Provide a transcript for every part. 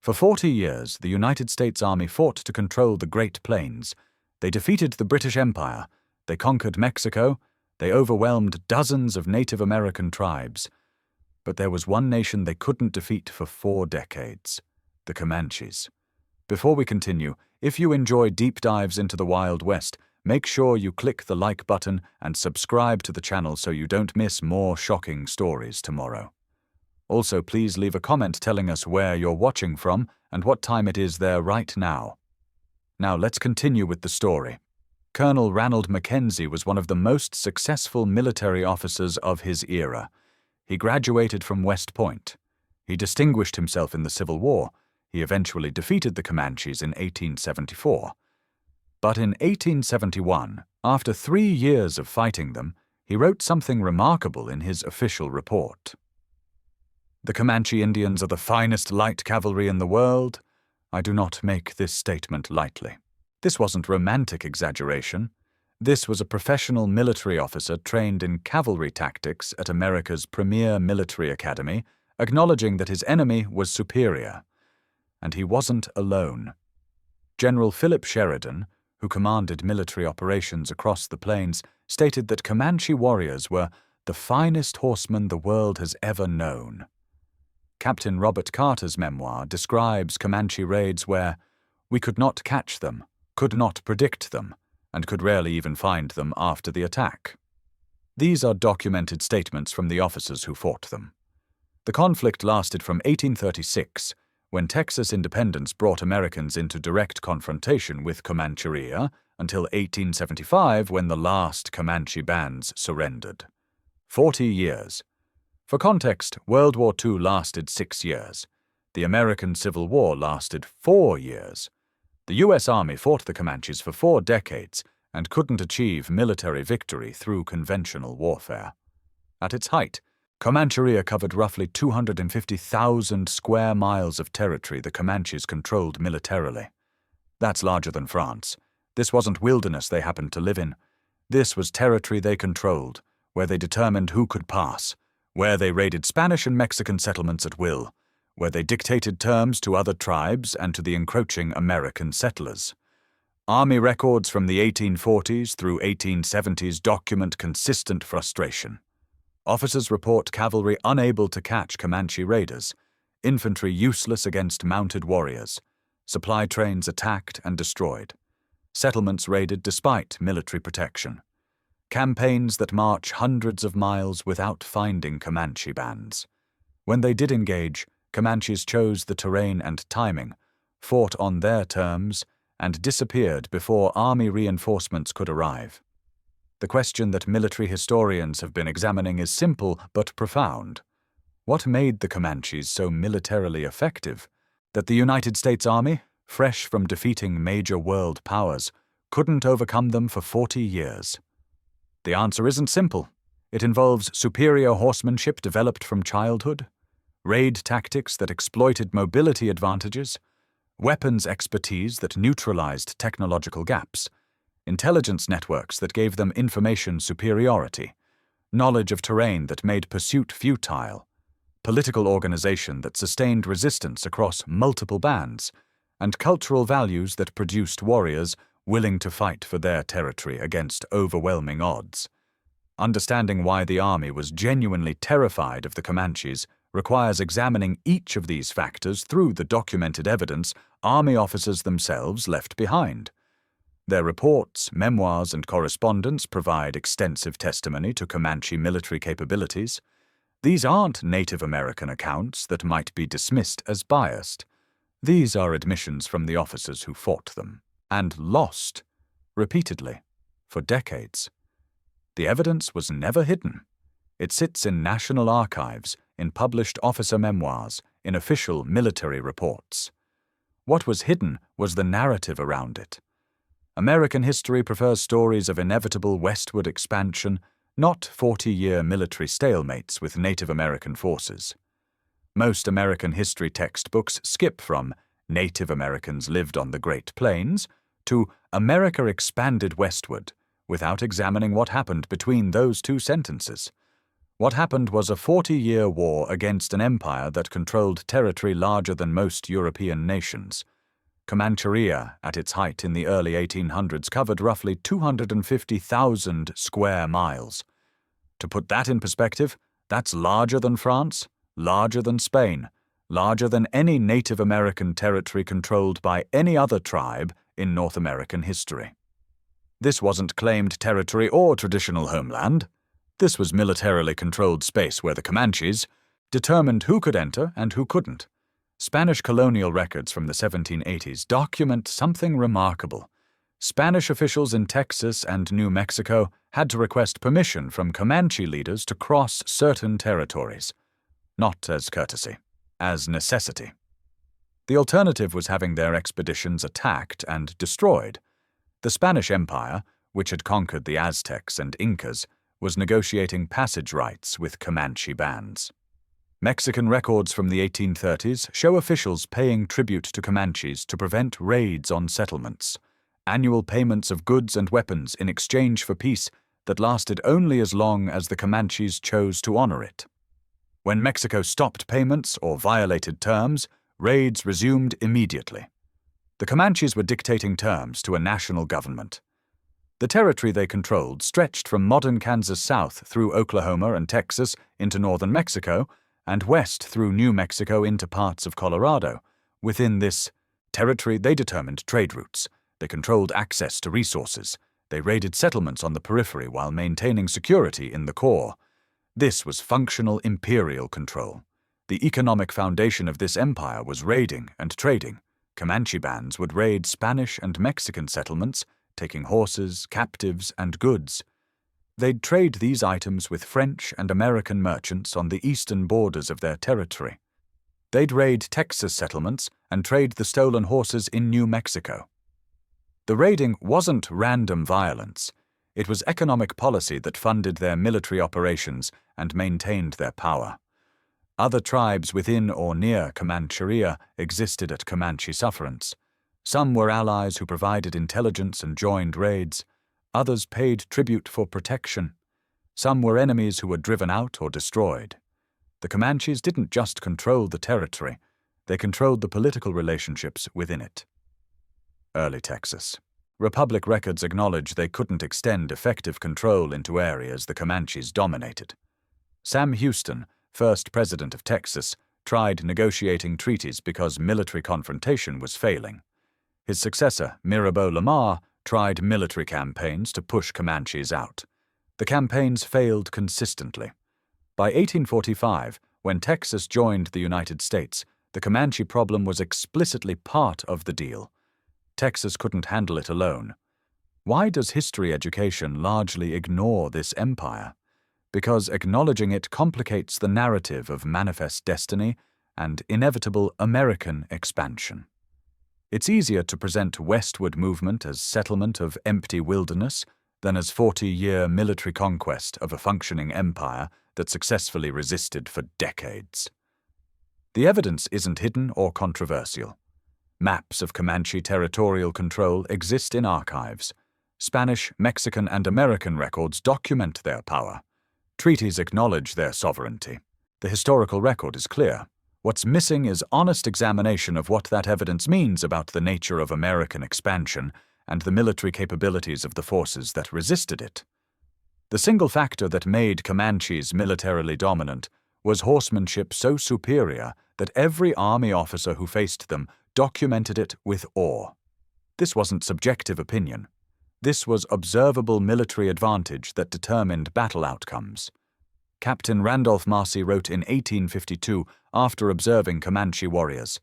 For 40 years, the United States Army fought to control the Great Plains. They defeated the British Empire. They conquered Mexico. They overwhelmed dozens of Native American tribes. But there was one nation they couldn't defeat for 4 decades: the Comanches. Before we continue, if you enjoy deep dives into the Wild West, make sure you click the like button and subscribe to the channel so you don't miss more shocking stories tomorrow. Also, please leave a comment telling us where you're watching from and what time it is there right now. Now let's continue with the story. Colonel Ranald Mackenzie was one of the most successful military officers of his era. He graduated from West Point. He distinguished himself in the Civil War. He eventually defeated the Comanches in 1874. But in 1871, after 3 years of fighting them, he wrote something remarkable in his official report. "The Comanche Indians are the finest light cavalry in the world. I do not make this statement lightly." This wasn't romantic exaggeration. This was a professional military officer trained in cavalry tactics at America's premier military academy, acknowledging that his enemy was superior. And he wasn't alone. General Philip Sheridan, who commanded military operations across the plains, stated that Comanche warriors were the finest horsemen the world has ever known. Captain Robert Carter's memoir describes Comanche raids where we could not catch them, could not predict them, and could rarely even find them after the attack. These are documented statements from the officers who fought them. The conflict lasted from 1836, when Texas independence brought Americans into direct confrontation with Comancheria, until 1875, when the last Comanche bands surrendered. 40 years. For context, World War II lasted 6 years. The American Civil War lasted 4 years. The U.S. Army fought the Comanches for 4 decades and couldn't achieve military victory through conventional warfare. At its height, Comancheria covered roughly 250,000 square miles of territory the Comanches controlled militarily. That's larger than France. This wasn't wilderness they happened to live in. This was territory they controlled, where they determined who could pass, where they raided Spanish and Mexican settlements at will, where they dictated terms to other tribes and to the encroaching American settlers. Army records from the 1840s through 1870s document consistent frustration. Officers report cavalry unable to catch Comanche raiders, infantry useless against mounted warriors, supply trains attacked and destroyed, settlements raided despite military protection, campaigns that march hundreds of miles without finding Comanche bands. When they did engage, Comanches chose the terrain and timing, fought on their terms, and disappeared before army reinforcements could arrive. The question that military historians have been examining is simple but profound. What made the Comanches so militarily effective that the United States Army, fresh from defeating major world powers, couldn't overcome them for 40 years? The answer isn't simple. It involves superior horsemanship developed from childhood, raid tactics that exploited mobility advantages, weapons expertise that neutralized technological gaps, intelligence networks that gave them information superiority, knowledge of terrain that made pursuit futile, political organization that sustained resistance across multiple bands, and cultural values that produced warriors willing to fight for their territory against overwhelming odds. Understanding why the army was genuinely terrified of the Comanches requires examining each of these factors through the documented evidence army officers themselves left behind. Their reports, memoirs, and correspondence provide extensive testimony to Comanche military capabilities. These aren't Native American accounts that might be dismissed as biased. These are admissions from the officers who fought them, and lost, repeatedly, for decades. The evidence was never hidden. It sits in national archives, in published officer memoirs, in official military reports. What was hidden was the narrative around it. American history prefers stories of inevitable westward expansion, not 40-year military stalemates with Native American forces. Most American history textbooks skip from Native Americans lived on the Great Plains to America expanded westward, without examining what happened between those 2 sentences. What happened was a 40-year war against an empire that controlled territory larger than most European nations. Comancheria, at its height in the early 1800s, covered roughly 250,000 square miles. To put that in perspective, that's larger than France, larger than Spain, larger than any Native American territory controlled by any other tribe in North American history. This wasn't claimed territory or traditional homeland. This was militarily controlled space where the Comanches determined who could enter and who couldn't. Spanish colonial records from the 1780s document something remarkable. Spanish officials in Texas and New Mexico had to request permission from Comanche leaders to cross certain territories, not as courtesy, as necessity. The alternative was having their expeditions attacked and destroyed. The Spanish Empire, which had conquered the Aztecs and Incas, was negotiating passage rights with Comanche bands. Mexican records from the 1830s show officials paying tribute to Comanches to prevent raids on settlements, annual payments of goods and weapons in exchange for peace that lasted only as long as the Comanches chose to honor it. When Mexico stopped payments or violated terms, raids resumed immediately. The Comanches were dictating terms to a national government. The territory they controlled stretched from modern Kansas south through Oklahoma and Texas into northern Mexico, and west through New Mexico into parts of Colorado. Within this territory, they determined trade routes. They controlled access to resources. They raided settlements on the periphery while maintaining security in the core. This was functional imperial control. The economic foundation of this empire was raiding and trading. Comanche bands would raid Spanish and Mexican settlements, taking horses, captives, and goods. They'd trade these items with French and American merchants on the eastern borders of their territory. They'd raid Texas settlements and trade the stolen horses in New Mexico. The raiding wasn't random violence. It was economic policy that funded their military operations and maintained their power. Other tribes within or near Comancheria existed at Comanche sufferance. Some were allies who provided intelligence and joined raids. Others paid tribute for protection. Some were enemies who were driven out or destroyed. The Comanches didn't just control the territory, they controlled the political relationships within it. Early Texas. Republic records acknowledge they couldn't extend effective control into areas the Comanches dominated. Sam Houston, first president of Texas, tried negotiating treaties because military confrontation was failing. His successor, Mirabeau Lamar, tried military campaigns to push Comanches out. The campaigns failed consistently. By 1845, when Texas joined the United States, the Comanche problem was explicitly part of the deal. Texas couldn't handle it alone. Why does history education largely ignore this empire? Because acknowledging it complicates the narrative of manifest destiny and inevitable American expansion. It's easier to present westward movement as settlement of empty wilderness than as 40-year military conquest of a functioning empire that successfully resisted for decades. The evidence isn't hidden or controversial. Maps of Comanche territorial control exist in archives. Spanish, Mexican, and American records document their power. Treaties acknowledge their sovereignty. The historical record is clear. What's missing is honest examination of what that evidence means about the nature of American expansion and the military capabilities of the forces that resisted it. The single factor that made Comanches militarily dominant was horsemanship so superior that every army officer who faced them documented it with awe. This wasn't subjective opinion. This was observable military advantage that determined battle outcomes. Captain Randolph Marcy wrote in 1852 after observing Comanche warriors,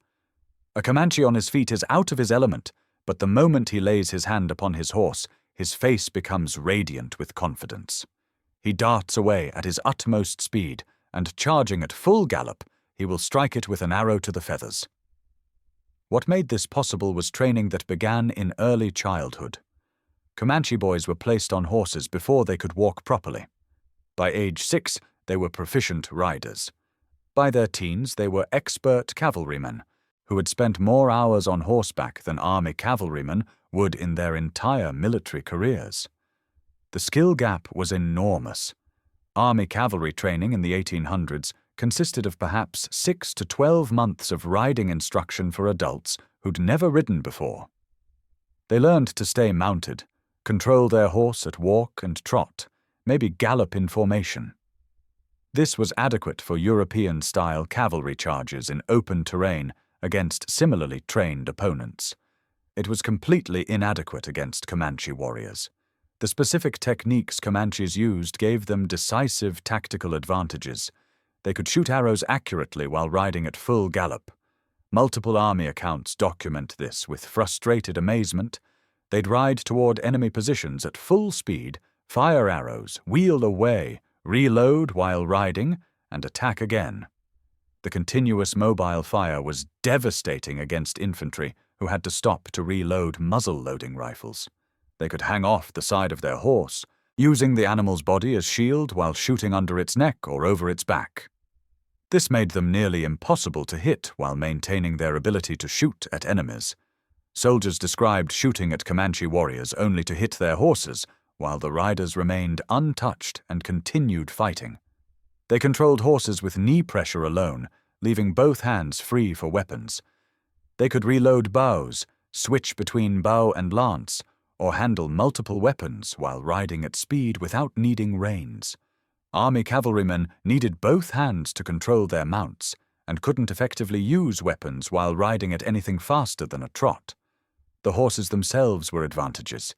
"A Comanche on his feet is out of his element, but the moment he lays his hand upon his horse, his face becomes radiant with confidence. He darts away at his utmost speed, and charging at full gallop, he will strike it with an arrow to the feathers." What made this possible was training that began in early childhood. Comanche boys were placed on horses before they could walk properly. By age 6, they were proficient riders. By their teens, they were expert cavalrymen, who had spent more hours on horseback than army cavalrymen would in their entire military careers. The skill gap was enormous. Army cavalry training in the 1800s consisted of perhaps 6 to 12 months of riding instruction for adults who'd never ridden before. They learned to stay mounted, control their horse at walk and trot, maybe gallop in formation. This was adequate for European-style cavalry charges in open terrain against similarly trained opponents. It was completely inadequate against Comanche warriors. The specific techniques Comanches used gave them decisive tactical advantages. They could shoot arrows accurately while riding at full gallop. Multiple army accounts document this with frustrated amazement. They'd ride toward enemy positions at full speed, fire arrows, wheel away, reload while riding, and attack again. The continuous mobile fire was devastating against infantry who had to stop to reload muzzle-loading rifles. They could hang off the side of their horse, using the animal's body as shield while shooting under its neck or over its back. This made them nearly impossible to hit while maintaining their ability to shoot at enemies. Soldiers described shooting at Comanche warriors only to hit their horses, while the riders remained untouched and continued fighting. They controlled horses with knee pressure alone, leaving both hands free for weapons. They could reload bows, switch between bow and lance, or handle multiple weapons while riding at speed without needing reins. Army cavalrymen needed both hands to control their mounts and couldn't effectively use weapons while riding at anything faster than a trot. The horses themselves were advantages.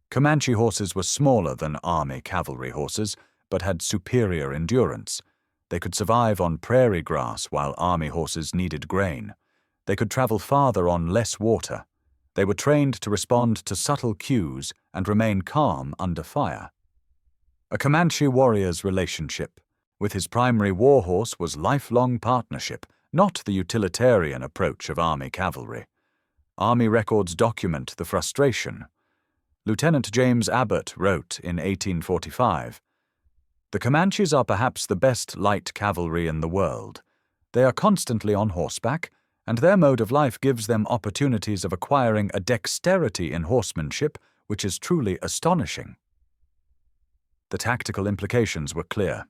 Comanche horses were smaller than army cavalry horses, but had superior endurance. They could survive on prairie grass while army horses needed grain. They could travel farther on less water. They were trained to respond to subtle cues and remain calm under fire. A Comanche warrior's relationship with his primary warhorse was lifelong partnership, not the utilitarian approach of army cavalry. Army records document the frustration. Lieutenant James Abbott wrote in 1845, "The Comanches are perhaps the best light cavalry in the world. They are constantly on horseback, and their mode of life gives them opportunities of acquiring a dexterity in horsemanship which is truly astonishing." The tactical implications were clear.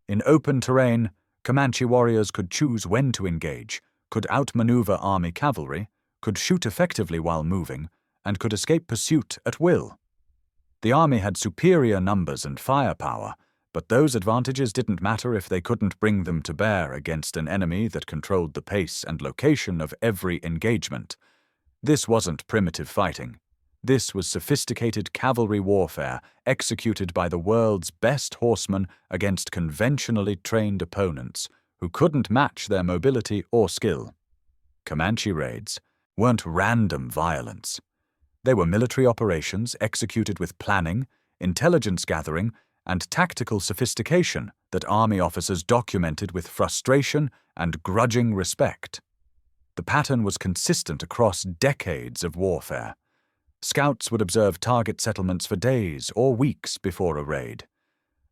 In open terrain, Comanche warriors could choose when to engage, could outmaneuver army cavalry, could shoot effectively while moving, and could escape pursuit at will. The army had superior numbers and firepower, but those advantages didn't matter if they couldn't bring them to bear against an enemy that controlled the pace and location of every engagement. This wasn't primitive fighting. This was sophisticated cavalry warfare executed by the world's best horsemen against conventionally trained opponents who couldn't match their mobility or skill. Comanche raids weren't random violence. They were military operations executed with planning, intelligence gathering, and tactical sophistication that army officers documented with frustration and grudging respect. The pattern was consistent across decades of warfare. Scouts would observe target settlements for days or weeks before a raid.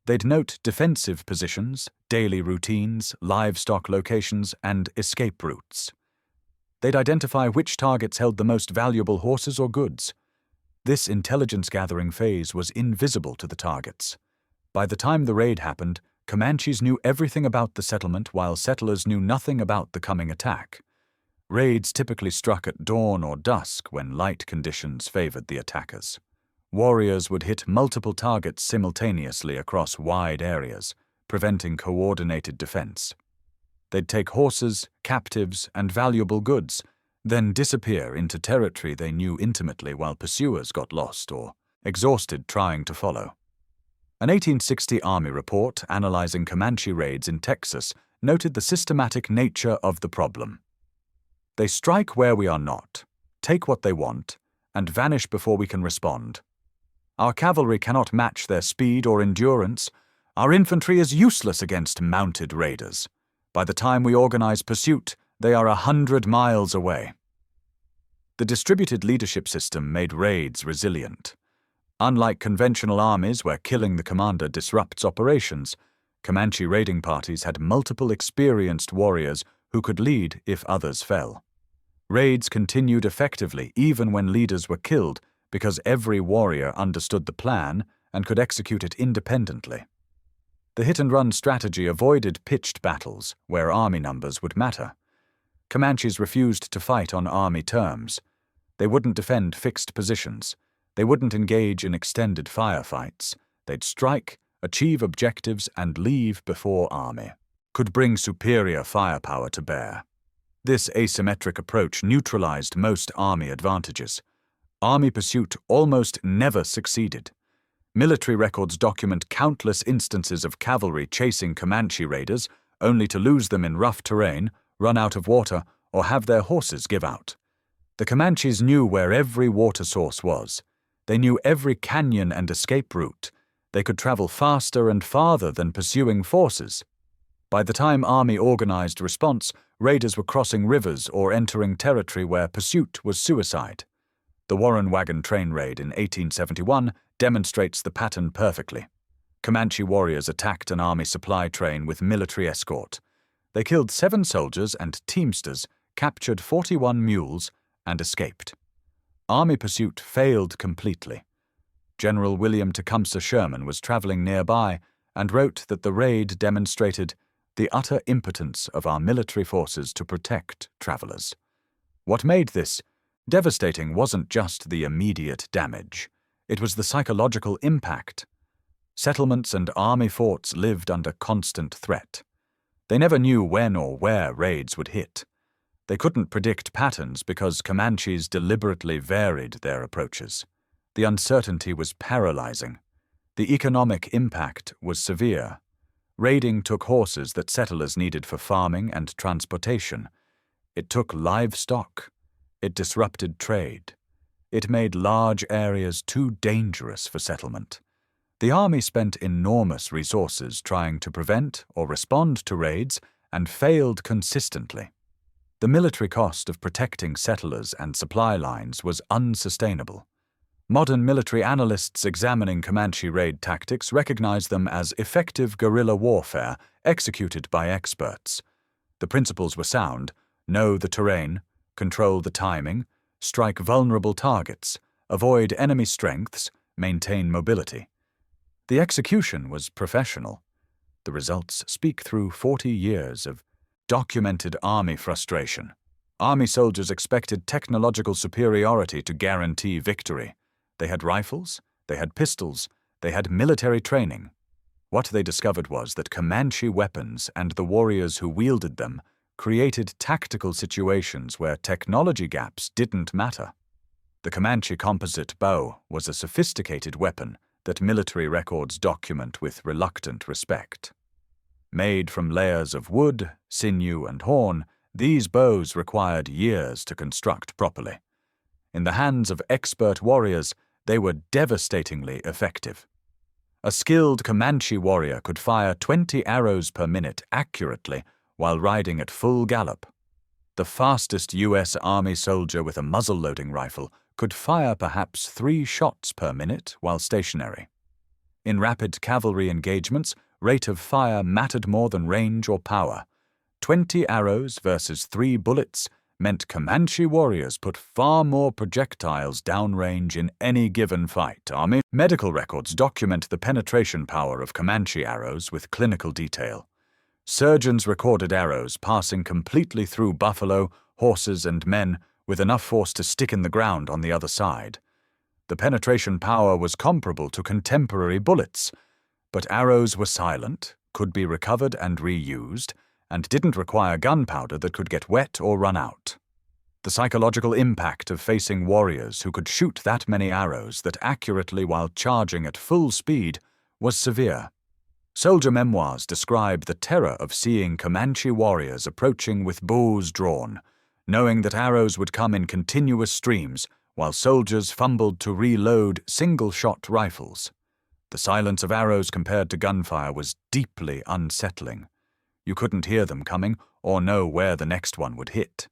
They'd note defensive positions, daily routines, livestock locations, and escape routes. They'd identify which targets held the most valuable horses or goods. This intelligence-gathering phase was invisible to the targets. By the time the raid happened, Comanches knew everything about the settlement while settlers knew nothing about the coming attack. Raids typically struck at dawn or dusk when light conditions favored the attackers. Warriors would hit multiple targets simultaneously across wide areas, preventing coordinated defense. They'd take horses, captives, and valuable goods, then disappear into territory they knew intimately while pursuers got lost or exhausted trying to follow. An 1860 Army report analyzing Comanche raids in Texas noted the systematic nature of the problem. They strike where we are not, take what they want, and vanish before we can respond. Our cavalry cannot match their speed or endurance. Our infantry is useless against mounted raiders. By the time we organize pursuit, they are 100 miles away. The distributed leadership system made raids resilient. Unlike conventional armies where killing the commander disrupts operations, Comanche raiding parties had multiple experienced warriors who could lead if others fell. Raids continued effectively even when leaders were killed because every warrior understood the plan and could execute it independently. The hit-and-run strategy avoided pitched battles, where army numbers would matter. Comanches refused to fight on army terms. They wouldn't defend fixed positions. They wouldn't engage in extended firefights. They'd strike, achieve objectives, and leave before army could bring superior firepower to bear. This asymmetric approach neutralized most army advantages. Army pursuit almost never succeeded. Military records document countless instances of cavalry chasing Comanche raiders, only to lose them in rough terrain, run out of water, or have their horses give out. The Comanches knew where every water source was. They knew every canyon and escape route. They could travel faster and farther than pursuing forces. By the time army organized response, raiders were crossing rivers or entering territory where pursuit was suicide. The Warren wagon train raid in 1871 demonstrates the pattern perfectly. Comanche warriors attacked an army supply train with military escort. They killed 7 soldiers and teamsters, captured 41 mules, and escaped. Army pursuit failed completely. General William Tecumseh Sherman was traveling nearby and wrote that the raid demonstrated the utter impotence of our military forces to protect travelers. What made this devastating wasn't just the immediate damage. It was the psychological impact. Settlements and army forts lived under constant threat. They never knew when or where raids would hit. They couldn't predict patterns because Comanches deliberately varied their approaches. The uncertainty was paralyzing. The economic impact was severe. Raiding took horses that settlers needed for farming and transportation. It took livestock. It disrupted trade. It made large areas too dangerous for settlement. The army spent enormous resources trying to prevent or respond to raids and failed consistently. The military cost of protecting settlers and supply lines was unsustainable. Modern military analysts examining Comanche raid tactics recognize them as effective guerrilla warfare executed by experts. The principles were sound: know the terrain, control the timing, strike vulnerable targets, avoid enemy strengths, maintain mobility. The execution was professional. The results speak through 40 years of documented army frustration. Army soldiers expected technological superiority to guarantee victory. They had rifles, they had pistols, they had military training. What they discovered was that Comanche weapons and the warriors who wielded them created tactical situations where technology gaps didn't matter. The Comanche composite bow was a sophisticated weapon that military records document with reluctant respect. Made from layers of wood, sinew, and horn, these bows required years to construct properly. In the hands of expert warriors, they were devastatingly effective. A skilled Comanche warrior could fire 20 arrows per minute accurately while riding at full gallop. The fastest U.S. Army soldier with a muzzle-loading rifle could fire perhaps 3 shots per minute while stationary. In rapid cavalry engagements, rate of fire mattered more than range or power. 20 arrows versus 3 bullets meant Comanche warriors put far more projectiles downrange in any given fight. Army medical records document the penetration power of Comanche arrows with clinical detail. Surgeons recorded arrows passing completely through buffalo, horses, and men with enough force to stick in the ground on the other side. The penetration power was comparable to contemporary bullets, but arrows were silent, could be recovered and reused, and didn't require gunpowder that could get wet or run out. The psychological impact of facing warriors who could shoot that many arrows that accurately while charging at full speed was severe. Soldier memoirs describe the terror of seeing Comanche warriors approaching with bows drawn, knowing that arrows would come in continuous streams while soldiers fumbled to reload single-shot rifles. The silence of arrows compared to gunfire was deeply unsettling. You couldn't hear them coming or know where the next one would hit.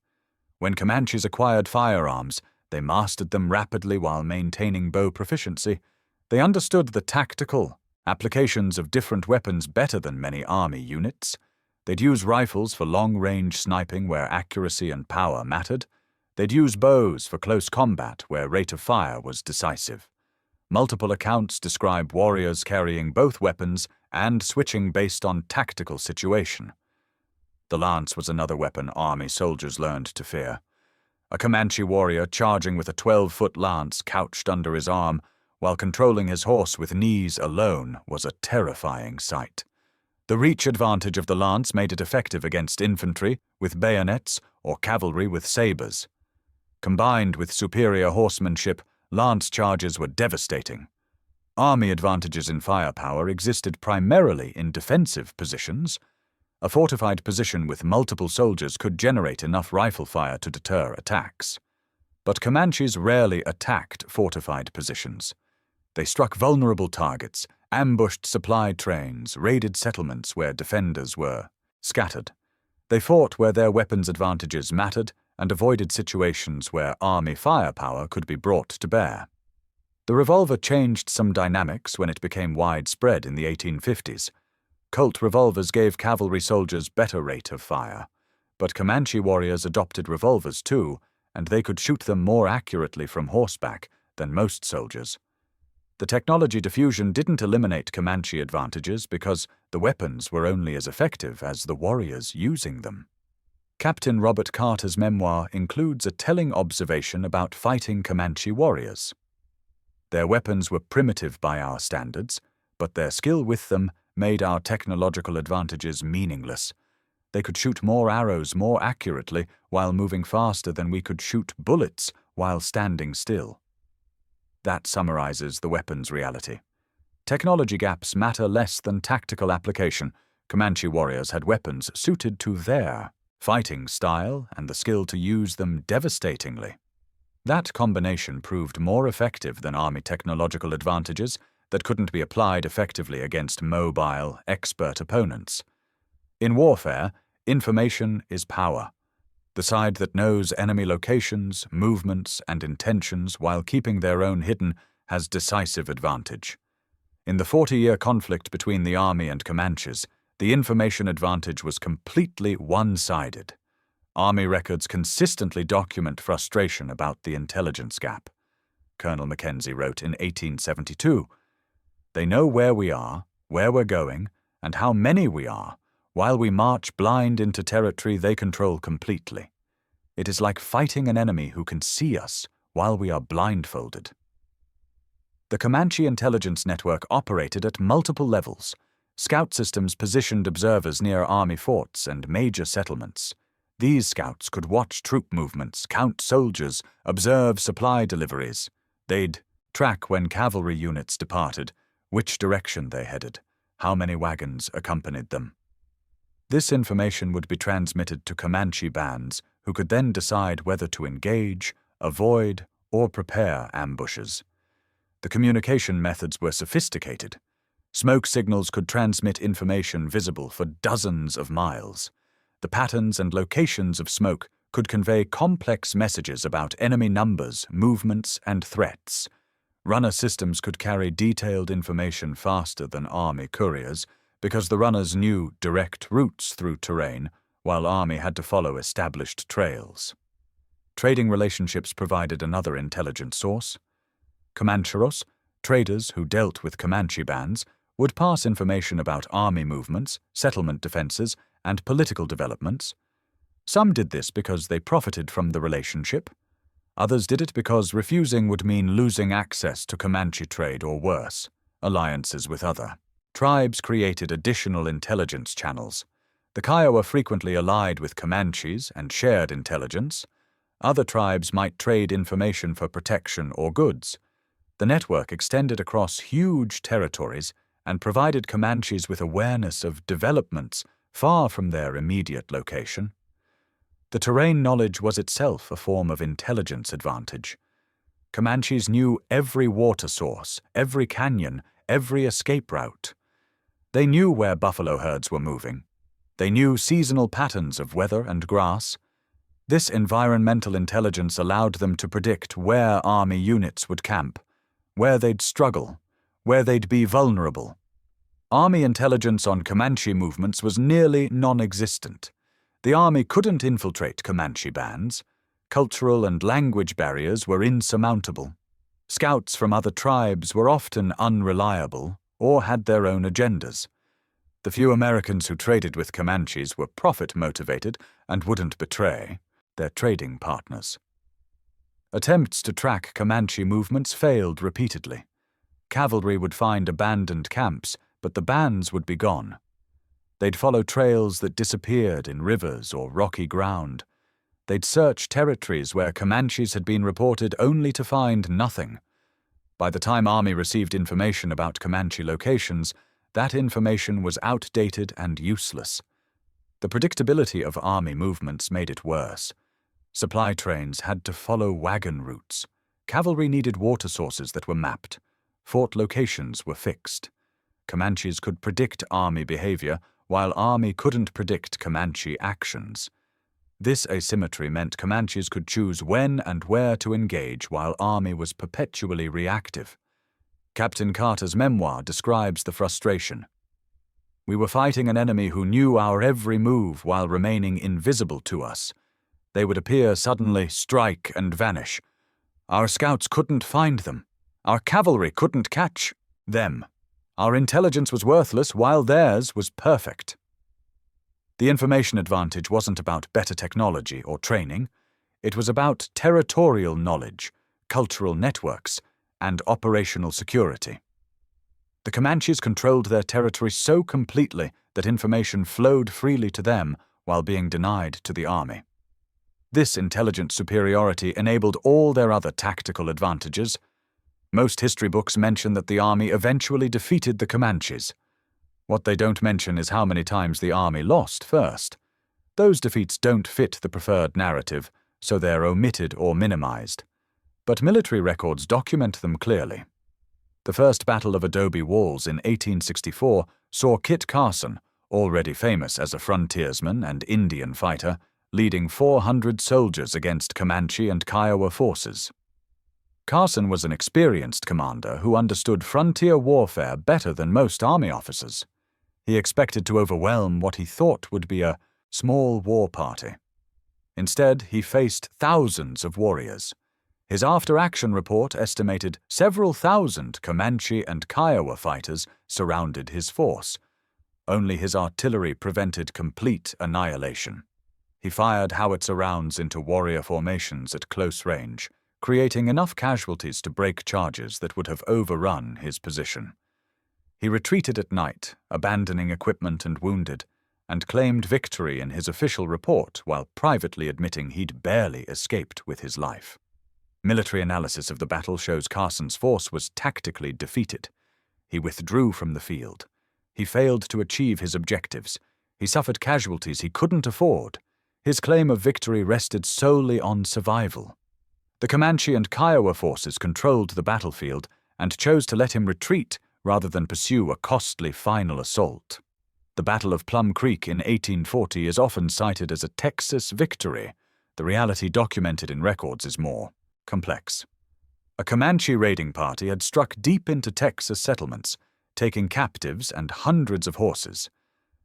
When Comanches acquired firearms, they mastered them rapidly while maintaining bow proficiency. They understood the tactical applications of different weapons better than many army units. They'd use rifles for long-range sniping where accuracy and power mattered. They'd use bows for close combat where rate of fire was decisive. Multiple accounts describe warriors carrying both weapons and switching based on tactical situation. The lance was another weapon Army soldiers learned to fear. A Comanche warrior charging with a 12-foot lance couched under his arm while controlling his horse with knees alone was a terrifying sight. The reach advantage of the lance made it effective against infantry with bayonets or cavalry with sabers. Combined with superior horsemanship, lance charges were devastating. Army advantages in firepower existed primarily in defensive positions. A fortified position with multiple soldiers could generate enough rifle fire to deter attacks. But Comanches rarely attacked fortified positions. They struck vulnerable targets, ambushed supply trains, raided settlements where defenders were scattered. They fought where their weapons advantages mattered and avoided situations where army firepower could be brought to bear. The revolver changed some dynamics when it became widespread in the 1850s. Colt revolvers gave cavalry soldiers better rate of fire, but Comanche warriors adopted revolvers too, and they could shoot them more accurately from horseback than most soldiers. The technology diffusion didn't eliminate Comanche advantages because the weapons were only as effective as the warriors using them. Captain Robert Carter's memoir includes a telling observation about fighting Comanche warriors. Their weapons were primitive by our standards, but their skill with them made our technological advantages meaningless. They could shoot more arrows more accurately while moving faster than we could shoot bullets while standing still. That summarizes the weapons reality. Technology gaps matter less than tactical application. Comanche warriors had weapons suited to their fighting style and the skill to use them devastatingly. That combination proved more effective than army technological advantages that couldn't be applied effectively against mobile, expert opponents. In warfare, information is power. The side that knows enemy locations, movements, and intentions while keeping their own hidden has decisive advantage. In the 40-year conflict between the Army and Comanches, the information advantage was completely one-sided. Army records consistently document frustration about the intelligence gap. Colonel Mackenzie wrote in 1872, "They know where we are, where we're going, and how many we are, while we march blind into territory they control completely. It is like fighting an enemy who can see us while we are blindfolded." The Comanche intelligence network operated at multiple levels. Scout systems positioned observers near army forts and major settlements. These scouts could watch troop movements, count soldiers, observe supply deliveries. They'd track when cavalry units departed, which direction they headed, how many wagons accompanied them. This information would be transmitted to Comanche bands, who could then decide whether to engage, avoid, or prepare ambushes. The communication methods were sophisticated. Smoke signals could transmit information visible for dozens of miles. The patterns and locations of smoke could convey complex messages about enemy numbers, movements, and threats. Runner systems could carry detailed information faster than Army couriers because the runners knew direct routes through terrain, while Army had to follow established trails. Trading relationships provided another intelligence source. Comancheros, traders who dealt with Comanche bands, would pass information about army movements, settlement defenses, and political developments. Some did this because they profited from the relationship. Others did it because refusing would mean losing access to Comanche trade or worse, alliances with other tribes created additional intelligence channels. The Kiowa frequently allied with Comanches and shared intelligence. Other tribes might trade information for protection or goods. The network extended across huge territories and provided Comanches with awareness of developments far from their immediate location. The terrain knowledge was itself a form of intelligence advantage. Comanches knew every water source, every canyon, every escape route. They knew where buffalo herds were moving. They knew seasonal patterns of weather and grass. This environmental intelligence allowed them to predict where army units would camp, where they'd struggle, where they'd be vulnerable. Army intelligence on Comanche movements was nearly non-existent. The army couldn't infiltrate Comanche bands. Cultural and language barriers were insurmountable. Scouts from other tribes were often unreliable or had their own agendas. The few Americans who traded with Comanches were profit-motivated and wouldn't betray their trading partners. Attempts to track Comanche movements failed repeatedly. Cavalry would find abandoned camps, but the bands would be gone. They'd follow trails that disappeared in rivers or rocky ground. They'd search territories where Comanches had been reported only to find nothing. By the time Army received information about Comanche locations, that information was outdated and useless. The predictability of Army movements made it worse. Supply trains had to follow wagon routes. Cavalry needed water sources that were mapped. Fort locations were fixed. Comanches could predict Army behavior, while Army couldn't predict Comanche actions. This asymmetry meant Comanches could choose when and where to engage, while Army was perpetually reactive. Captain Carter's memoir describes the frustration. "We were fighting an enemy who knew our every move while remaining invisible to us. They would appear suddenly, strike, and vanish. Our scouts couldn't find them. Our cavalry couldn't catch them. Our intelligence was worthless while theirs was perfect." The information advantage wasn't about better technology or training. It was about territorial knowledge, cultural networks, and operational security. The Comanches controlled their territory so completely that information flowed freely to them while being denied to the Army. This intelligent superiority enabled all their other tactical advantages. Most history books mention that the Army eventually defeated the Comanches. What they don't mention is how many times the Army lost first. Those defeats don't fit the preferred narrative, so they're omitted or minimized. But military records document them clearly. The First Battle of Adobe Walls in 1864 saw Kit Carson, already famous as a frontiersman and Indian fighter, leading 400 soldiers against Comanche and Kiowa forces. Carson was an experienced commander who understood frontier warfare better than most Army officers. He expected to overwhelm what he thought would be a small war party. Instead, he faced thousands of warriors. His after-action report estimated several thousand Comanche and Kiowa fighters surrounded his force. Only his artillery prevented complete annihilation. He fired howitzer rounds into warrior formations at close range, creating enough casualties to break charges that would have overrun his position. He retreated at night, abandoning equipment and wounded, and claimed victory in his official report while privately admitting he'd barely escaped with his life. Military analysis of the battle shows Carson's force was tactically defeated. He withdrew from the field. He failed to achieve his objectives. He suffered casualties he couldn't afford. His claim of victory rested solely on survival. The Comanche and Kiowa forces controlled the battlefield and chose to let him retreat rather than pursue a costly final assault. The Battle of Plum Creek in 1840 is often cited as a Texas victory. The reality documented in records is more complex. A Comanche raiding party had struck deep into Texas settlements, taking captives and hundreds of horses.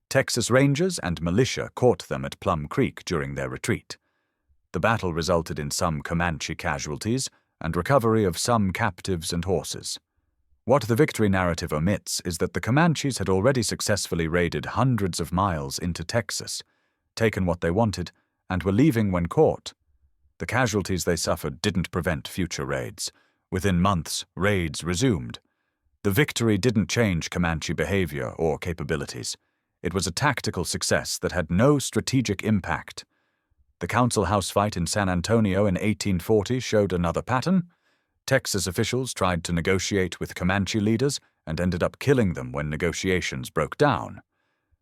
Texas Rangers and militia caught them at Plum Creek during their retreat. The battle resulted in some Comanche casualties and recovery of some captives and horses. What the victory narrative omits is that the Comanches had already successfully raided hundreds of miles into Texas, taken what they wanted, and were leaving when caught. The casualties they suffered didn't prevent future raids. Within months, raids resumed. The victory didn't change Comanche behavior or capabilities. It was a tactical success that had no strategic impact. The Council House fight in San Antonio in 1840 showed another pattern. Texas officials tried to negotiate with Comanche leaders and ended up killing them when negotiations broke down.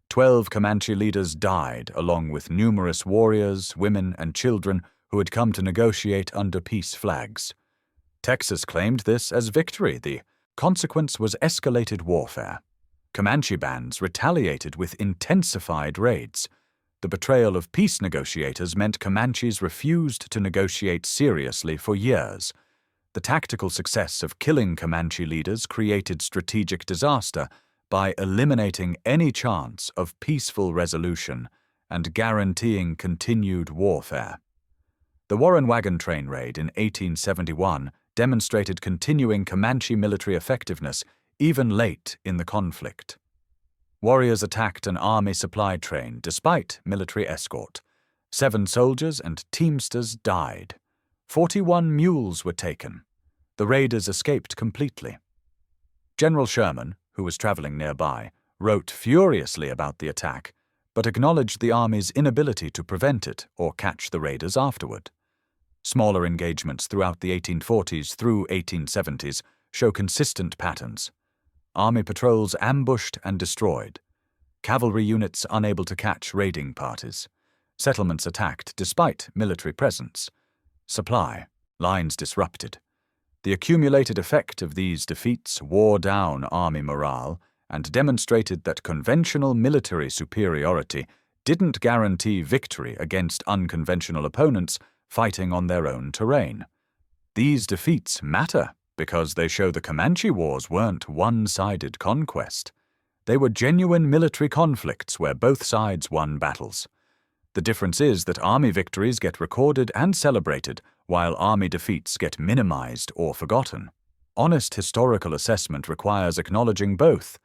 12 Comanche leaders died, along with numerous warriors, women, and children who had come to negotiate under peace flags. Texas claimed this as victory. The consequence was escalated warfare. Comanche bands retaliated with intensified raids. The betrayal of peace negotiators meant Comanches refused to negotiate seriously for years. The tactical success of killing Comanche leaders created strategic disaster by eliminating any chance of peaceful resolution and guaranteeing continued warfare. The Warren wagon train raid in 1871 demonstrated continuing Comanche military effectiveness even late in the conflict. Warriors attacked an army supply train despite military escort. 7 soldiers and teamsters died. 41 mules were taken. The raiders escaped completely. General Sherman, who was traveling nearby, wrote furiously about the attack, but acknowledged the army's inability to prevent it or catch the raiders afterward. Smaller engagements throughout the 1840s through 1870s show consistent patterns. Army patrols ambushed and destroyed. Cavalry units unable to catch raiding parties. Settlements attacked despite military presence. Supply lines disrupted. The accumulated effect of these defeats wore down army morale and demonstrated that conventional military superiority didn't guarantee victory against unconventional opponents fighting on their own terrain. These defeats matter because they show the Comanche Wars weren't one-sided conquest. They were genuine military conflicts where both sides won battles. The difference is that army victories get recorded and celebrated, while army defeats get minimized or forgotten. Honest historical assessment requires acknowledging both.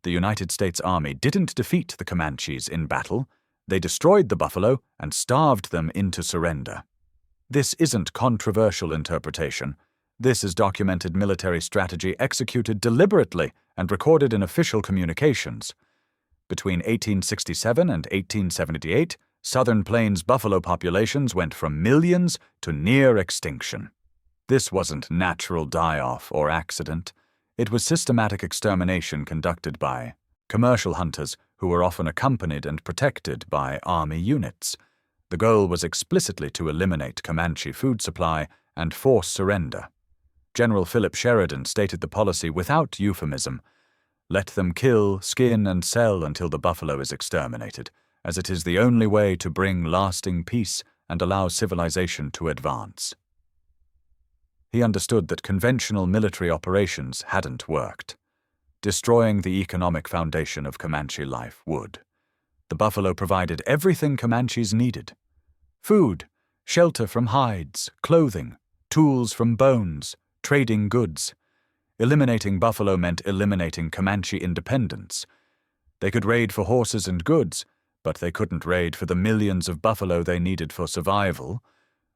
The United States Army didn't defeat the Comanches in battle. They destroyed the buffalo and starved them into surrender. This isn't controversial interpretation. This is documented military strategy executed deliberately and recorded in official communications. Between 1867 and 1878, Southern Plains buffalo populations went from millions to near extinction. This wasn't natural die-off or accident. It was systematic extermination conducted by commercial hunters who were often accompanied and protected by army units. The goal was explicitly to eliminate Comanche food supply and force surrender. General Philip Sheridan stated the policy without euphemism: "Let them kill, skin, and sell until the buffalo is exterminated, as it is the only way to bring lasting peace and allow civilization to advance." He understood that conventional military operations hadn't worked. Destroying the economic foundation of Comanche life would. The buffalo provided everything Comanches needed: food, shelter from hides, clothing, tools from bones, trading goods. Eliminating buffalo meant eliminating Comanche independence. They could raid for horses and goods, but they couldn't raid for the millions of buffalo they needed for survival.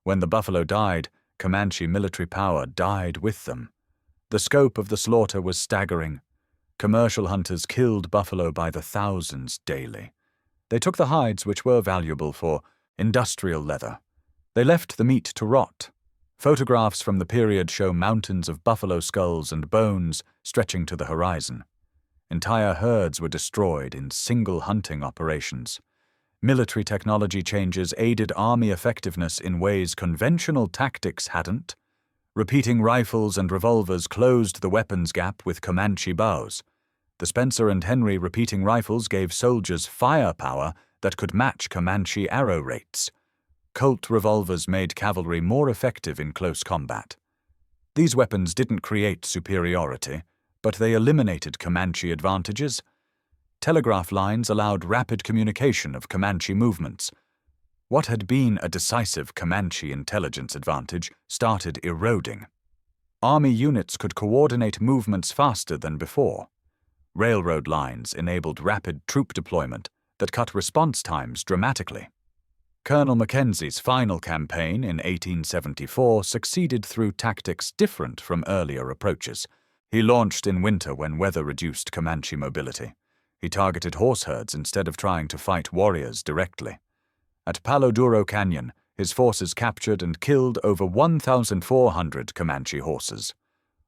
When the buffalo died, Comanche military power died with them. The scope of the slaughter was staggering. Commercial hunters killed buffalo by the thousands daily. They took the hides, which were valuable for industrial leather. They left the meat to rot. Photographs from the period show mountains of buffalo skulls and bones stretching to the horizon. Entire herds were destroyed in single hunting operations. Military technology changes aided army effectiveness in ways conventional tactics hadn't. Repeating rifles and revolvers closed the weapons gap with Comanche bows. The Spencer and Henry repeating rifles gave soldiers firepower that could match Comanche arrow rates. Colt revolvers made cavalry more effective in close combat. These weapons didn't create superiority, but they eliminated Comanche advantages. Telegraph lines allowed rapid communication of Comanche movements. What had been a decisive Comanche intelligence advantage started eroding. Army units could coordinate movements faster than before. Railroad lines enabled rapid troop deployment that cut response times dramatically. Colonel Mackenzie's final campaign in 1874 succeeded through tactics different from earlier approaches. He launched in winter when weather reduced Comanche mobility. He targeted horse herds instead of trying to fight warriors directly. At Palo Duro Canyon, his forces captured and killed over 1,400 Comanche horses.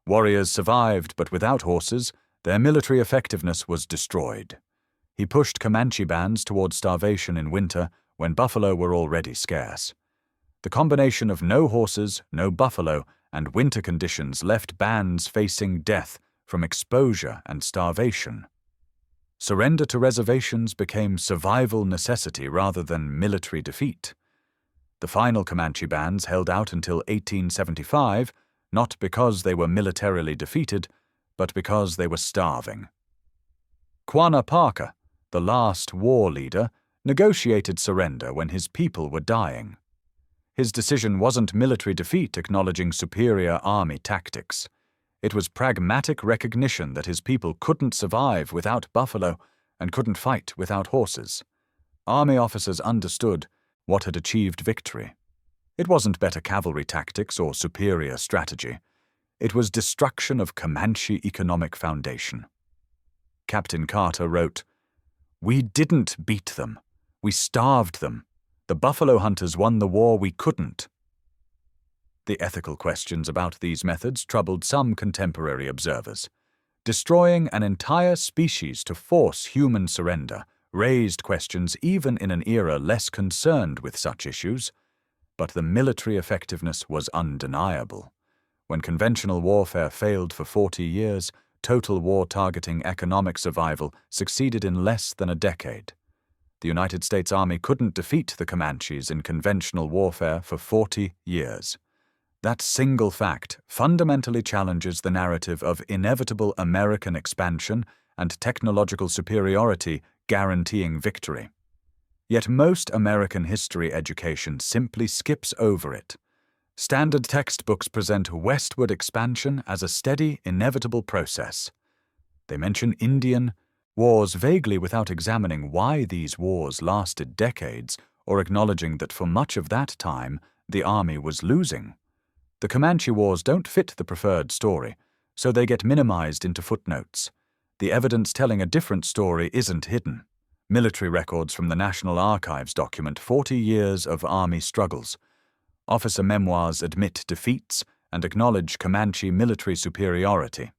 Warriors survived, but without horses, their military effectiveness was destroyed. He pushed Comanche bands toward starvation in winter when buffalo were already scarce. The combination of no horses, no buffalo, and winter conditions left bands facing death from exposure and starvation. Surrender to reservations became survival necessity rather than military defeat. The final Comanche bands held out until 1875, not because they were militarily defeated, but because they were starving. Quanah Parker, the last war leader, negotiated surrender when his people were dying. His decision wasn't military defeat acknowledging superior army tactics. It was pragmatic recognition that his people couldn't survive without buffalo and couldn't fight without horses. Army officers understood what had achieved victory. It wasn't better cavalry tactics or superior strategy. It was destruction of Comanche economic foundation. Captain Carter wrote, "We didn't beat them. We starved them. The buffalo hunters won the war we couldn't." The ethical questions about these methods troubled some contemporary observers. Destroying an entire species to force human surrender raised questions even in an era less concerned with such issues. But the military effectiveness was undeniable. When conventional warfare failed for 40 years, total war targeting economic survival succeeded in less than a decade. The United States Army couldn't defeat the Comanches in conventional warfare for 40 years. That single fact fundamentally challenges the narrative of inevitable American expansion and technological superiority guaranteeing victory. Yet most American history education simply skips over it. Standard textbooks present westward expansion as a steady, inevitable process. They mention Indian wars vaguely without examining why these wars lasted decades or acknowledging that for much of that time the army was losing. The Comanche Wars don't fit the preferred story, so they get minimized into footnotes. The evidence telling a different story isn't hidden. Military records from the National Archives document 40 years of Army struggles. Officer memoirs admit defeats and acknowledge Comanche military superiority.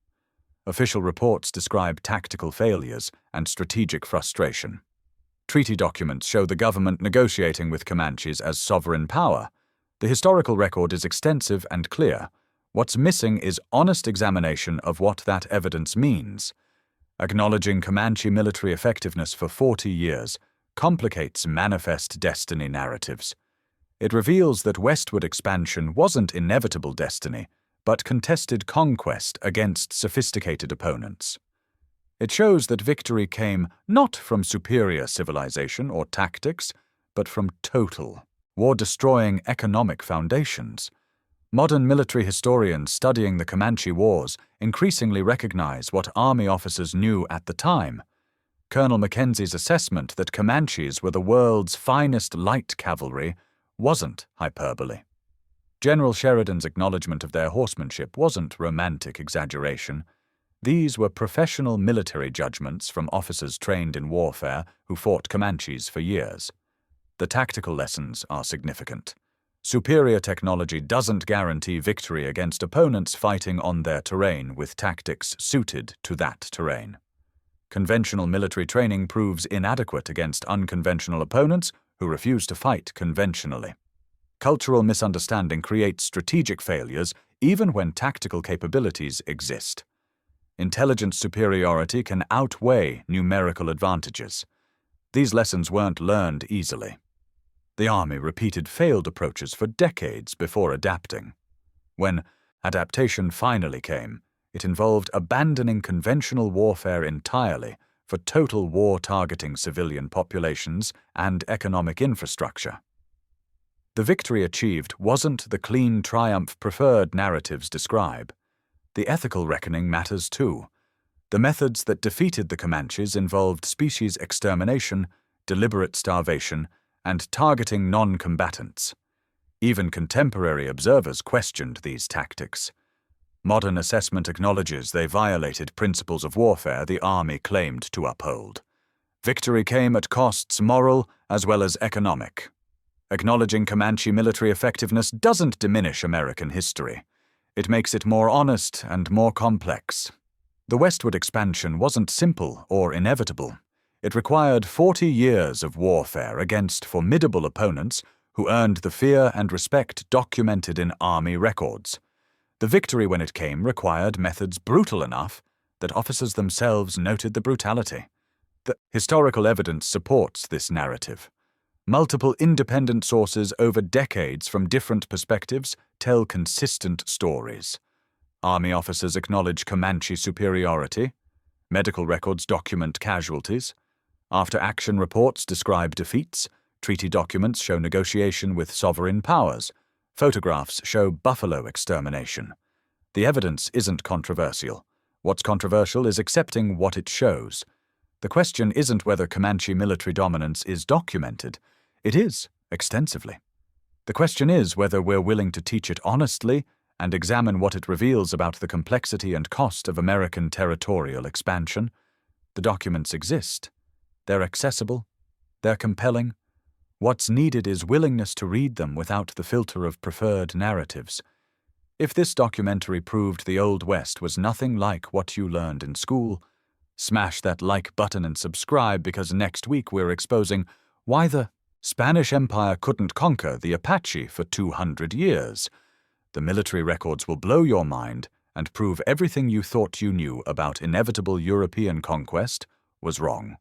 Official reports describe tactical failures and strategic frustration. Treaty documents show the government negotiating with Comanches as sovereign power. The historical record is extensive and clear. What's missing is honest examination of what that evidence means. Acknowledging Comanche military effectiveness for 40 years complicates manifest destiny narratives. It reveals that westward expansion wasn't inevitable destiny, but contested conquest against sophisticated opponents. It shows that victory came not from superior civilization or tactics, but from total, war-destroying economic foundations. Modern military historians studying the Comanche Wars increasingly recognize what Army officers knew at the time. Colonel Mackenzie's assessment that Comanches were the world's finest light cavalry wasn't hyperbole. General Sheridan's acknowledgement of their horsemanship wasn't romantic exaggeration. These were professional military judgments from officers trained in warfare who fought Comanches for years. The tactical lessons are significant. Superior technology doesn't guarantee victory against opponents fighting on their terrain with tactics suited to that terrain. Conventional military training proves inadequate against unconventional opponents who refuse to fight conventionally. Cultural misunderstanding creates strategic failures even when tactical capabilities exist. Intelligence superiority can outweigh numerical advantages. These lessons weren't learned easily. The Army repeated failed approaches for decades before adapting. When adaptation finally came, it involved abandoning conventional warfare entirely for total war targeting civilian populations and economic infrastructure. The victory achieved wasn't the clean triumph preferred narratives describe. The ethical reckoning matters too. The methods that defeated the Comanches involved species extermination, deliberate starvation, and targeting non-combatants. Even contemporary observers questioned these tactics. Modern assessment acknowledges they violated principles of warfare the Army claimed to uphold. Victory came at costs moral as well as economic. Acknowledging Comanche military effectiveness doesn't diminish American history. It makes it more honest and more complex. The westward expansion wasn't simple or inevitable. It required 40 years of warfare against formidable opponents who earned the fear and respect documented in Army records. The victory, when it came, required methods brutal enough that officers themselves noted the brutality. The historical evidence supports this narrative. Multiple independent sources over decades from different perspectives tell consistent stories. Army officers acknowledge Comanche superiority. Medical records document casualties. After-action reports describe defeats. Treaty documents show negotiation with sovereign powers. Photographs show buffalo extermination. The evidence isn't controversial. What's controversial is accepting what it shows. The question isn't whether Comanche military dominance is documented. It is, extensively. The question is whether we're willing to teach it honestly and examine what it reveals about the complexity and cost of American territorial expansion. The documents exist. They're accessible. They're compelling. What's needed is willingness to read them without the filter of preferred narratives. If this documentary proved the Old West was nothing like what you learned in school, smash that like button and subscribe, because next week we're exposing why the Spanish Empire couldn't conquer the Apache for 200 years. The military records will blow your mind and prove everything you thought you knew about inevitable European conquest was wrong.